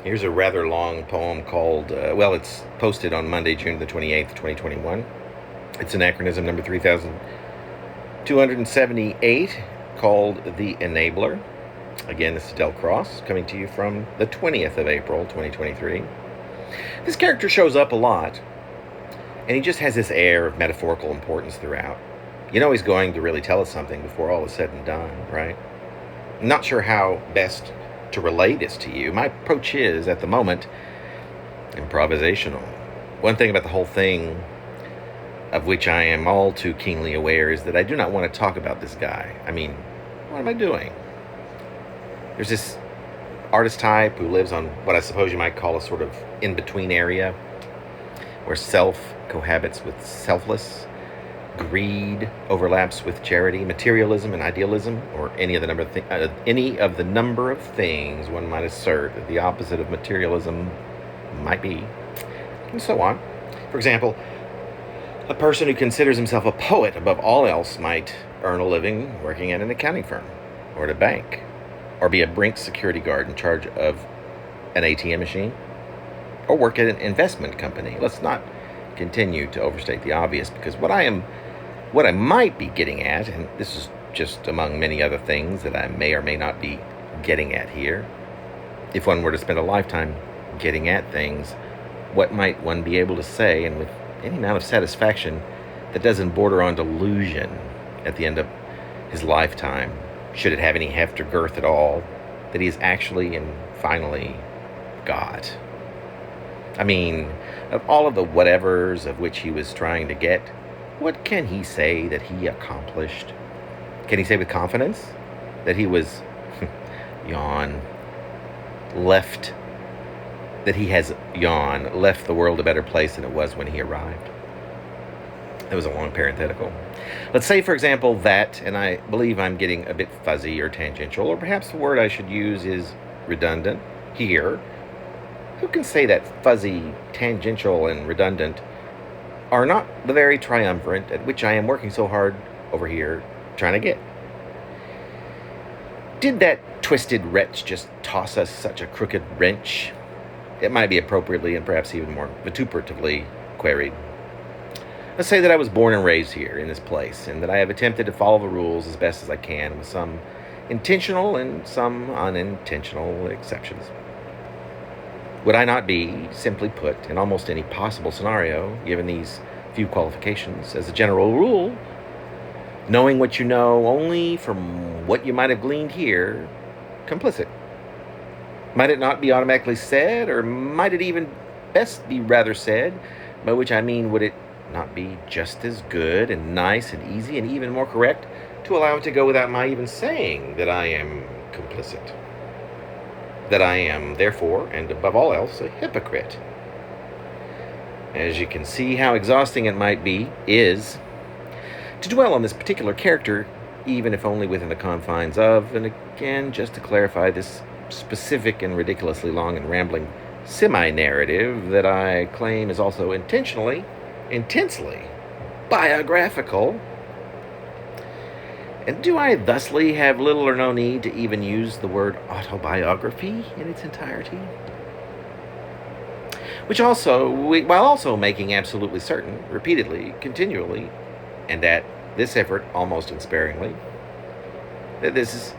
Here's a rather long poem called, it's posted on Monday, June the 28th, 2021. It's anachronism number 3278, called The Enabler. Again, this is Del Cross, coming to you from the 20th of April, 2023. This character shows up a lot, and he just has this air of metaphorical importance throughout. You know he's going to really tell us something before all is said and done, right? I'm not sure how best to relay this to you. My approach is, at the moment, improvisational. One thing about the whole thing, of which I am all too keenly aware, is that I do not want to talk about this guy. I mean, what am I doing? There's this artist type who lives on what I suppose you might call a sort of in-between area, where self cohabits with selfless, greed overlaps with charity, materialism and idealism, or any of the number of things one might assert that the opposite of materialism might be, and so on. For example, a person who considers himself a poet above all else might earn a living working at an accounting firm, or at a bank, or be a Brinks security guard in charge of an ATM machine, or work at an investment company. Let's not continue to overstate the obvious, because what I might be getting at, and this is just among many other things that I may or may not be getting at here, if one were to spend a lifetime getting at things, what might one be able to say, and with any amount of satisfaction, that doesn't border on delusion at the end of his lifetime, should it have any heft or girth at all, that he is actually and finally God? I mean, of all of the whatevers of which he was trying to get, what can he say that he accomplished? Can he say with confidence that he was, that he has left the world a better place than it was when he arrived? That was a long parenthetical. Let's say, for example, that, and I believe I'm getting a bit fuzzy or tangential, or perhaps the word I should use is redundant here. Who can say that fuzzy, tangential, and redundant are not the very triumvirate at which I am working so hard over here trying to get? Did that twisted wretch just toss us such a crooked wrench? It might be appropriately and perhaps even more vituperatively queried. Let's say that I was born and raised here in this place, and that I have attempted to follow the rules as best as I can, with some intentional and some unintentional exceptions. Would I not be, simply put, in almost any possible scenario, given these few qualifications, as a general rule, knowing what you know only from what you might have gleaned here, complicit? Might it not be automatically said, or might it even best be rather said, by which I mean, would it not be just as good and nice and easy and even more correct to allow it to go without my even saying that I am complicit? That I am, therefore, and above all else, a hypocrite. As you can see, how exhausting it might be is to dwell on this particular character, even if only within the confines of, and again, just to clarify, this specific and ridiculously long and rambling semi-narrative that I claim is also intensely biographical. And do I thusly have little or no need to even use the word autobiography in its entirety? While also making absolutely certain, repeatedly, continually, and at this effort almost unsparingly, that this is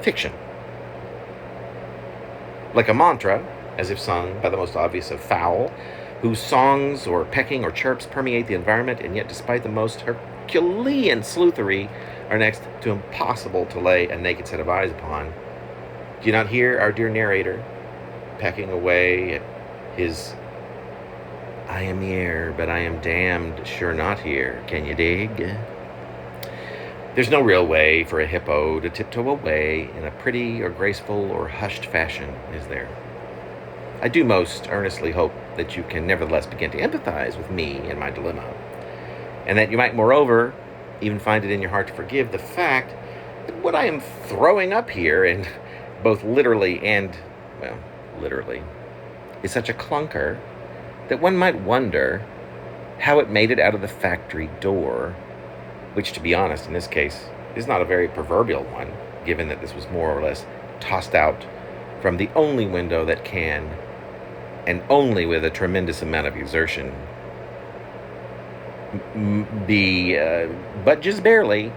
fiction. Like a mantra, as if sung by the most obvious of fowl, whose songs or pecking or chirps permeate the environment, and yet despite the most Herculean sleuthery are next to impossible to lay a naked set of eyes upon. Do you not hear our dear narrator pecking away at his "I am here, but I am damned sure not here, can you dig?" There's no real way for a hippo to tiptoe away in a pretty or graceful or hushed fashion, is there? I do most earnestly hope that you can nevertheless begin to empathize with me and my dilemma, and that you might, moreover, even find it in your heart to forgive the fact that what I am throwing up here, and both literally and, literally, is such a clunker that one might wonder how it made it out of the factory door, which, to be honest, in this case, is not a very proverbial one, given that this was more or less tossed out from the only window that can, and only with a tremendous amount of exertion, be, but just barely,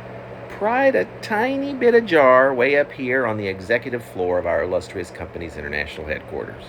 pried a tiny bit ajar way up here on the executive floor of our illustrious company's international headquarters.